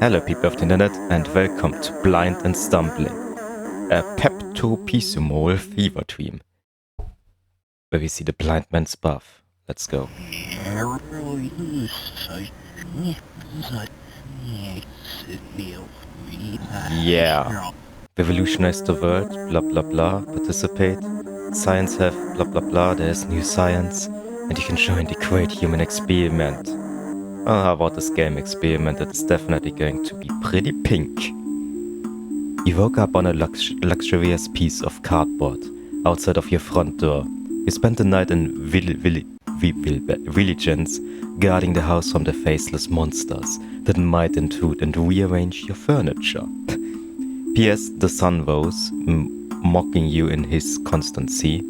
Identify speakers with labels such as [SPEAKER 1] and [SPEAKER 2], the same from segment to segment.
[SPEAKER 1] Hello people of the internet and welcome to Blind and Stumbling, a pepto-pisumol fever dream, where we see the blind man's buff. Let's go. Yeah. Revolutionize the world, blah blah blah, participate. Science have blah blah blah, there's new science, and you can join the great human experiment. Oh, how about this game experiment that is definitely going to be pretty pink. You woke up on a luxurious piece of cardboard outside of your front door. You spent the night in vigilance, guarding the house from the faceless monsters that might intrude and rearrange your furniture. P.S. The sun rose, mocking you in his constancy.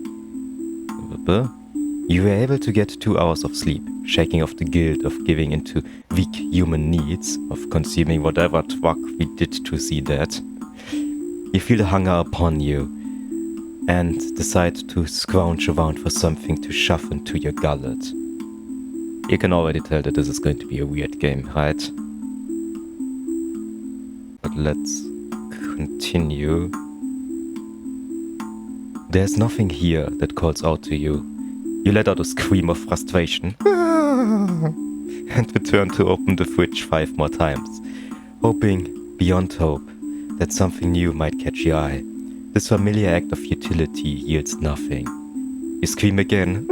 [SPEAKER 1] You were able to get 2 hours of sleep, shaking off the guilt of giving into weak human needs, of consuming whatever twat we did to see that. You feel the hunger upon you, and decide to scrounge around for something to shove into your gullet. You can already tell that this is going to be a weird game, right? But let's continue. There's nothing here that calls out to you. You let out a scream of frustration and return to open the fridge 5 more times, hoping beyond hope that something new might catch your eye. This familiar act of futility yields nothing. You scream again,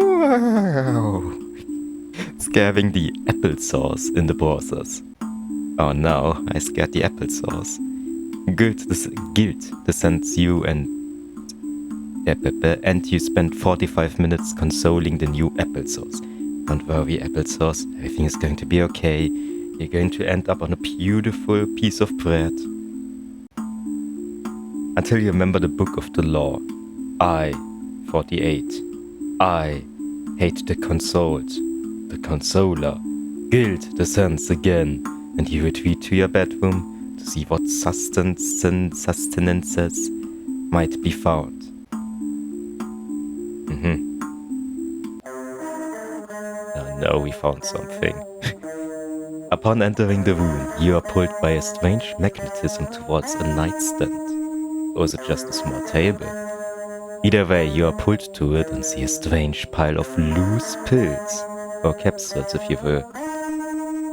[SPEAKER 1] scaring the applesauce in the process. Oh no, I scared the applesauce. Guilt descends you and you spend 45 minutes consoling the new applesauce. Don't worry, applesauce, everything is going to be okay. You're going to end up on a beautiful piece of bread. Until you remember the book of the law. I, 48. I hate the consoled, the consoler. Guilt descends again, and you retreat to your bedroom to see what sustenances might be found. Now we found something. Upon entering the room, you are pulled by a strange magnetism towards a nightstand. Or is it just a small table? Either way, you are pulled to it and see a strange pile of loose pills, or capsules if you will.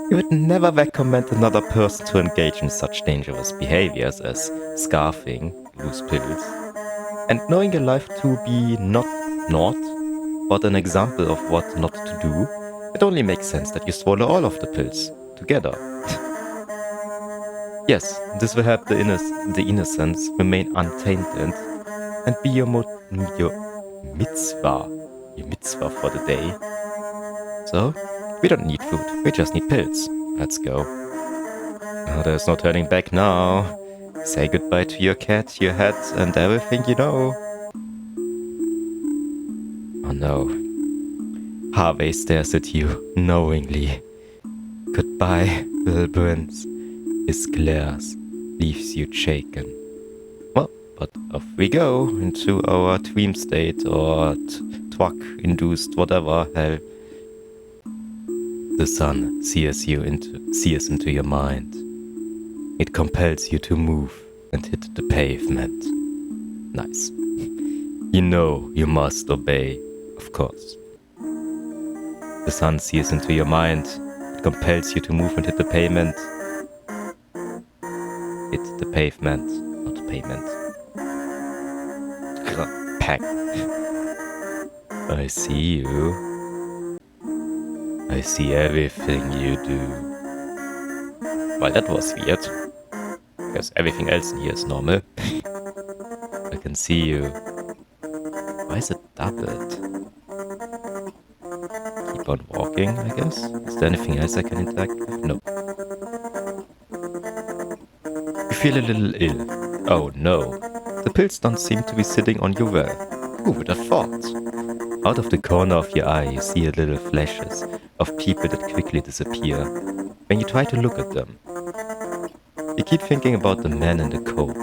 [SPEAKER 1] You would never recommend another person to engage in such dangerous behaviors as scarfing loose pills. And knowing your life to be not, but an example of what not to do, it only makes sense that you swallow all of the pills together. Yes, this will help the innocence remain untainted and be your mitzvah for the day. So, we don't need food, we just need pills. Let's go. Oh, there's no turning back now. Say goodbye to your cat, your hat, and everything you know. Oh no. Harvey stares at you knowingly. Goodbye, little prince. His glares leaves you shaken. Well, but off we go into our dream state or twak-induced whatever hell. The sun sears into your mind. It compels you to move and hit the pavement. Nice. You know you must obey, of course. The sun sears into your mind. It compels you to move and hit the pavement. Hit the pavement, not payment. Pack. I see you. I see everything you do. Well, that was weird. Because everything else in here is normal. I can see you. Why is it doubled? Keep on walking, I guess? Is there anything else I can interact with? No. You feel a little ill. Oh no. The pills don't seem to be sitting on you well. Who would have thought? Out of the corner of your eye you see little flashes of people that quickly disappear when you try to look at them. You keep thinking about the man in the coat.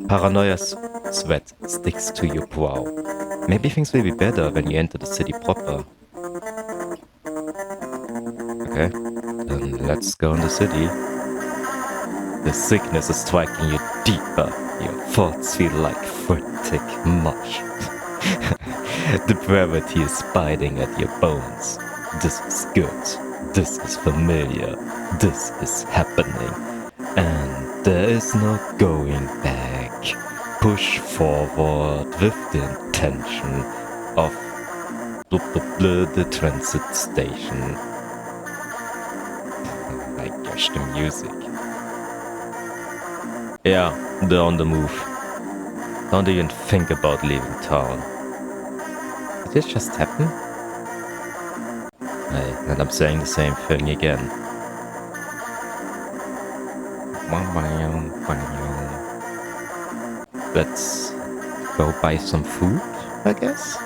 [SPEAKER 1] Paranoia's sweat sticks to your brow. Maybe things will be better when you enter the city proper. Okay, then let's go in the city. The sickness is striking you deeper. Your thoughts feel like frantic mush. Depravity is biting at your bones. This is good. This is familiar. This is happening. And there is no going back. Push forward with the intention of the transit station. My gosh, the music. Yeah, they're on the move. Don't even think about leaving town. Did this just happen? And I'm saying the same thing again. Let's go buy some food, I guess?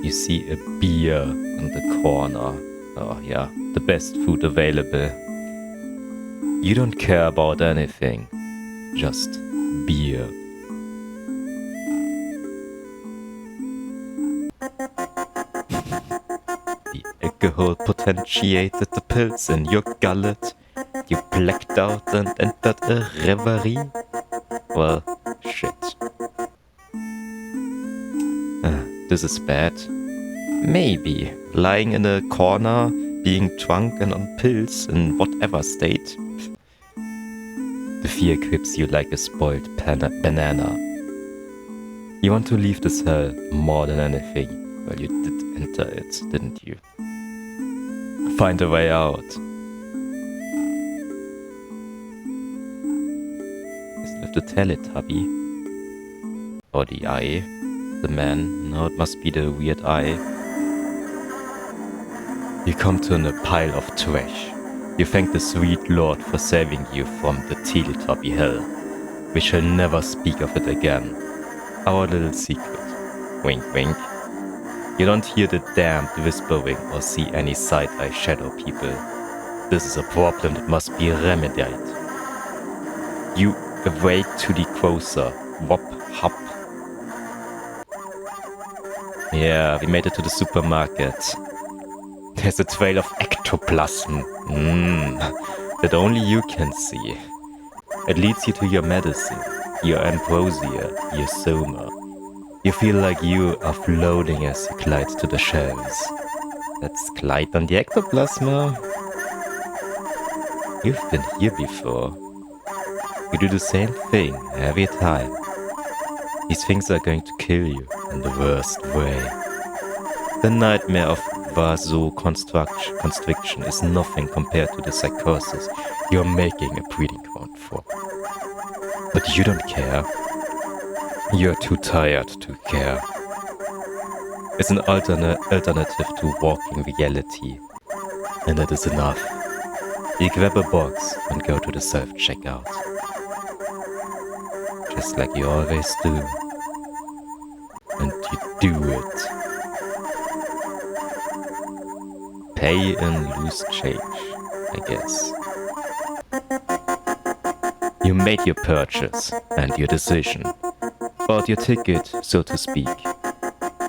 [SPEAKER 1] You see a beer on the corner. Oh yeah, the best food available. You don't care about anything, just beer. The alcohol potentiated the pills in your gullet. You blacked out and entered a reverie. Well, shit. This is bad. Maybe lying in a corner, being drunk and on pills in whatever state. The fear grips you like a spoiled banana. You want to leave this hell more than anything. Well, you did enter it, didn't you? Find a way out. Is it the Teletubby? Or the eye? The man? No, it must be the weird eye. You come to a pile of trash. You thank the sweet Lord for saving you from the Teletubby hell. We shall never speak of it again. Our little secret. Wink, wink. You don't hear the damned whispering or see any side-eye shadow people. This is a problem that must be remedied. You awake to the grocer. Wop, hop. Yeah, we made it to the supermarket. There's a trail of ectoplasm. That only you can see. It leads you to your medicine, your ambrosia, your soma. You feel like you are floating as you glide to the shelves. Let's glide on the ectoplasma. You've been here before. You do the same thing every time. These things are going to kill you in the worst way. The nightmare of vasoconstriction is nothing compared to the psychosis you're making a breeding ground for. But you don't care. You're too tired to care. It's an alternative to walking reality. And that is enough. You grab a box and go to the self-checkout. Just like you always do. And you do it. Pay in loose change, I guess. You made your purchase and your decision. Bought your ticket, so to speak.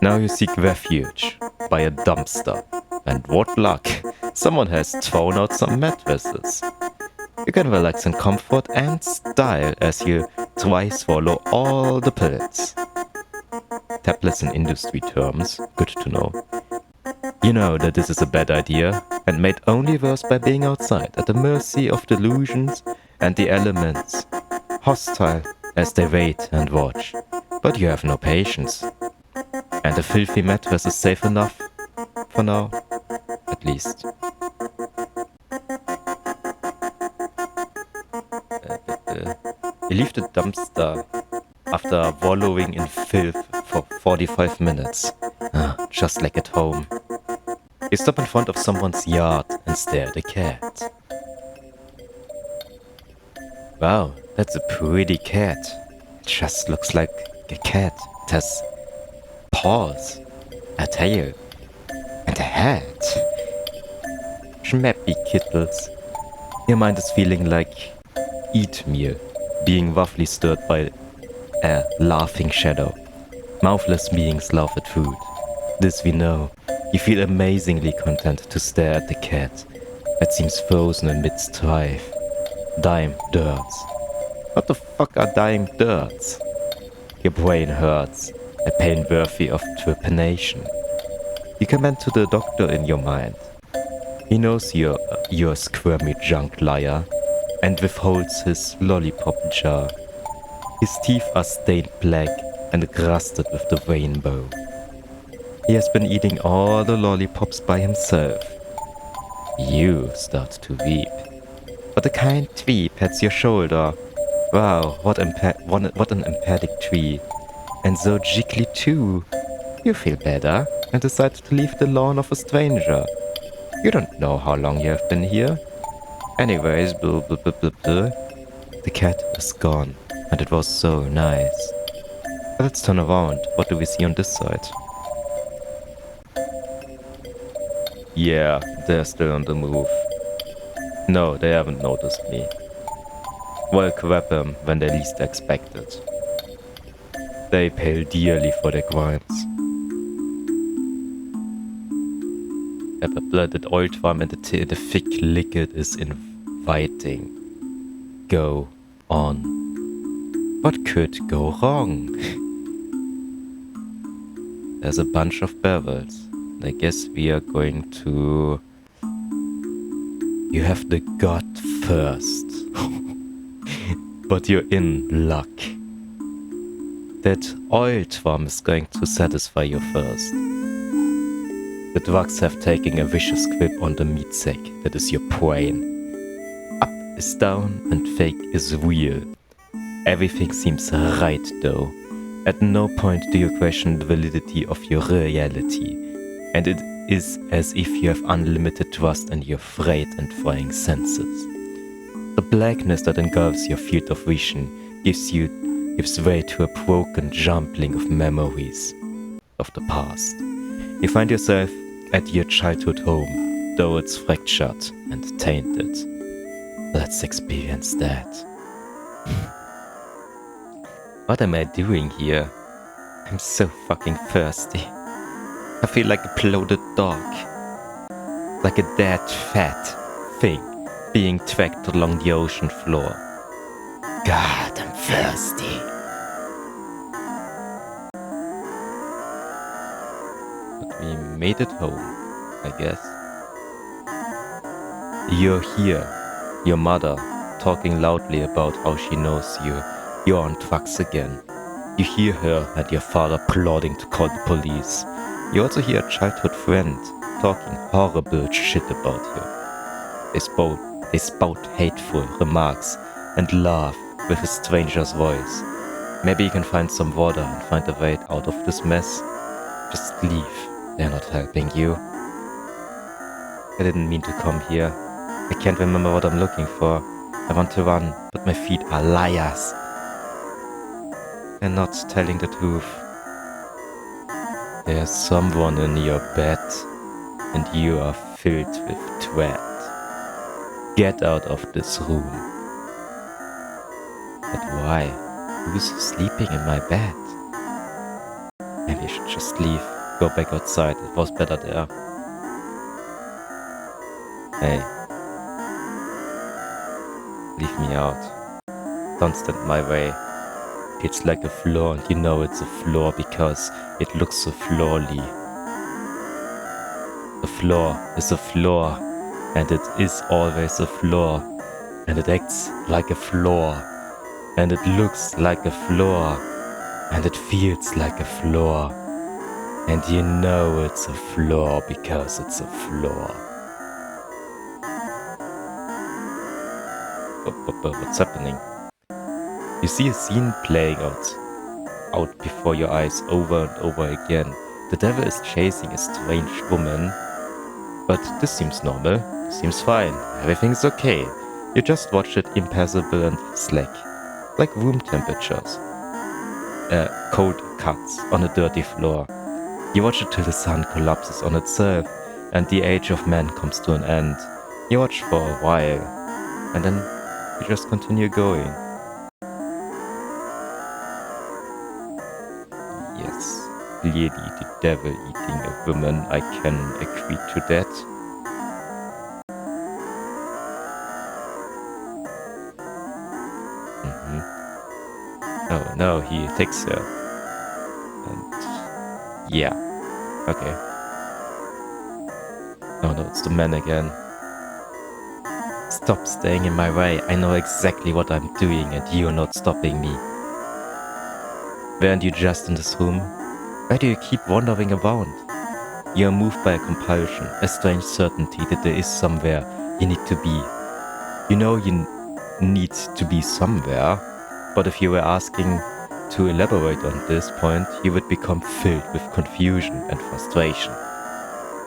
[SPEAKER 1] Now you seek refuge by a dumpster. And what luck! Someone has thrown out some mattresses. You can relax in comfort and style as you try swallow all the pills. Tablets in industry terms, good to know. You know that this is a bad idea, and made only worse by being outside, at the mercy of delusions and the elements, hostile as they wait and watch. But you have no patience. And the filthy mattress is safe enough, for now, at least. You leave the dumpster after wallowing in filth for 45 minutes, just like at home. You stop in front of someone's yard and stare at a cat. Wow, that's a pretty cat. It just looks like a cat. It has paws, a tail, and a head. Schmappy kittles. Your mind is feeling like eat meal, being roughly stirred by a laughing shadow. Mouthless beings laugh at food. This we know. You feel amazingly content to stare at the cat that seems frozen amid strife. Dying dirts. What the fuck are dying dirts? Your brain hurts, a pain worthy of trepanation. You commend to the doctor in your mind. He knows you're a squirmy junk liar and withholds his lollipop jar. His teeth are stained black and crusted with the rainbow. He has been eating all the lollipops by himself. You start to weep. But a kind tree pats your shoulder. Wow, what an empathic tree. And so jiggly too. You feel better and decide to leave the lawn of a stranger. You don't know how long you have been here. Anyways, blah blah blah blah blah. The cat is gone, and it was so nice. Let's turn around. What do we see on this side? Yeah, they're still on the move. No, they haven't noticed me. Well, grab them when they least expect it. They pay dearly for their crimes. Pepper-blooded oilworm and the thick liquid is inviting. Go on. What could go wrong? There's a bunch of barrels. I guess we are going to... You have the god first. But you're in luck. That oilworm is going to satisfy you first. The drugs have taken a vicious grip on the meat sack that is your brain. Up is down and fake is real. Everything seems right though. At no point do you question the validity of your reality. And it is as if you have unlimited trust in your frayed and frying senses. The blackness that engulfs your field of vision gives way to a broken jumbling of memories of the past. You find yourself at your childhood home, though it's fractured and tainted. Let's experience that. What am I doing here? I'm so fucking thirsty. I feel like a bloated dog. Like a dead fat thing being dragged along the ocean floor. God, I'm thirsty. But we made it home, I guess. You're here, your mother, talking loudly about how she knows you're on drugs again. You hear her and your father plotting to call the police. You also hear a childhood friend talking horrible shit about you. They spout hateful remarks and laugh with a stranger's voice. Maybe you can find some water and find a way out of this mess. Just leave. They're not helping you. I didn't mean to come here. I can't remember what I'm looking for. I want to run, but my feet are liars. They're not telling the truth. There's someone in your bed, and you are filled with dread. Get out of this room. But why? Who's sleeping in my bed? Maybe I should just leave. Go back outside. It was better there. Hey. Leave me out. Don't stand in my way. It's like a floor, and you know it's a floor because it looks so floorly. The floor is a floor, and it is always a floor, and it acts like a floor, and it looks like a floor, and it feels like a floor, and you know it's a floor because it's a floor. What's happening? You see a scene playing out before your eyes over and over again. The devil is chasing a strange woman. But this seems normal. This seems fine. Everything's okay. You just watch it impassable and slack. Like room temperatures. Cold cuts on a dirty floor. You watch it till the sun collapses on itself and the age of man comes to an end. You watch for a while. And then you just continue going. Yes, clearly the devil eating a woman, I can agree to that. Oh no, he takes her. And yeah. Okay. Oh no, it's the man again. Stop staying in my way. I know exactly what I'm doing and you're not stopping me. Weren't you just in this room? Why do you keep wandering around? You are moved by a compulsion, a strange certainty that there is somewhere you need to be. You know you need to be somewhere, but if you were asking to elaborate on this point, you would become filled with confusion and frustration.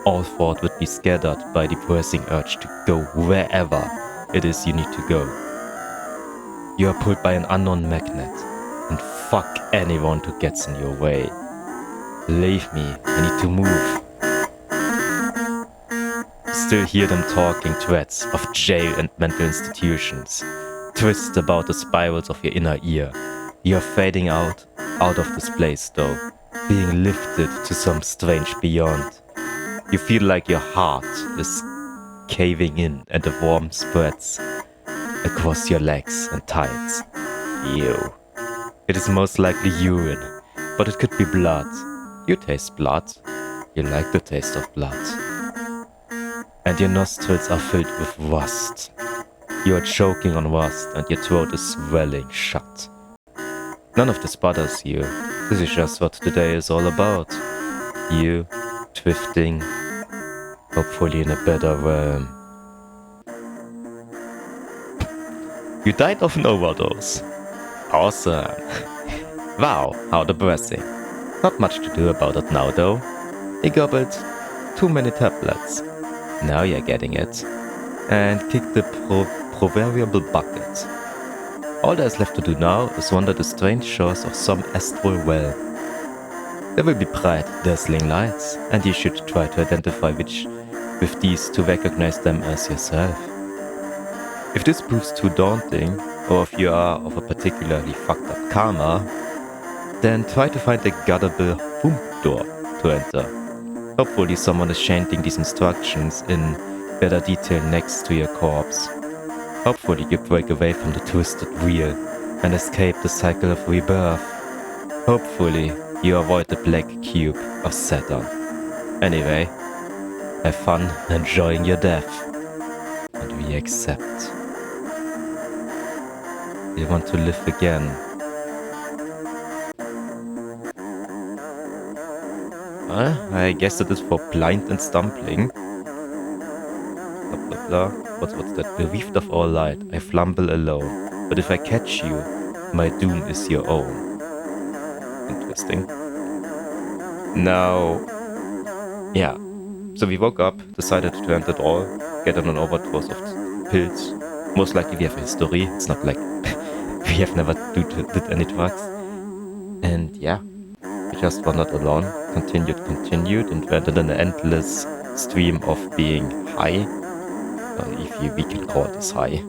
[SPEAKER 1] All thought would be scattered by the pressing urge to go wherever it is you need to go. You are pulled by an unknown magnet, and fuck anyone who gets in your way. Leave me, I need to move. Still hear them talking threats of jail and mental institutions. Twist about the spirals of your inner ear. You're fading out of this place though, being lifted to some strange beyond. You feel like your heart is caving in and the warmth spreads across your legs and thighs. Ew. It is most likely urine, but it could be blood. You taste blood. You like the taste of blood. And your nostrils are filled with rust. You are choking on rust and your throat is swelling shut. None of this bothers you. This is just what today is all about. You drifting, hopefully in a better realm. You died of an overdose. Awesome. Wow, how depressing. Not much to do about it now though. You gobbled too many tablets. Now you're getting it. And kick the proverbial bucket. All there's left to do now is wander the strange shores of some astral well. There will be bright, dazzling lights, and you should try to identify which with these to recognize them as yourself. If this proves too daunting, or if you are of a particularly fucked up karma, then try to find a guardable boom door to enter. Hopefully someone is chanting these instructions in better detail next to your corpse. Hopefully you break away from the twisted wheel and escape the cycle of rebirth. Hopefully you avoid the black cube of Saturn. Anyway, have fun enjoying your death. And we accept. You want to live again. I guess that is for blind and stumbling. Blah blah blah. What's that? Bereft of all light, I flumble alone. But if I catch you, my doom is your own. Interesting. Now, yeah. So we woke up, decided to end it all, get on an overdose of pills. Most likely we have a history. It's not like we have never did any drugs. And yeah. We just wandered alone, continued, and went in an endless stream of being high, if we can call this high.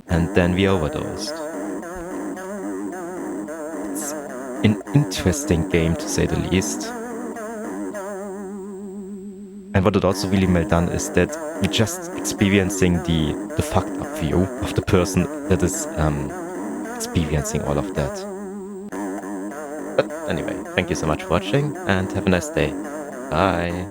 [SPEAKER 1] And then we overdosed. It's an interesting game to say the least. And what it also really well done is that we're just experiencing the fucked up view of the person that is experiencing all of that. But anyway, thank you so much for watching and have a nice day. Bye.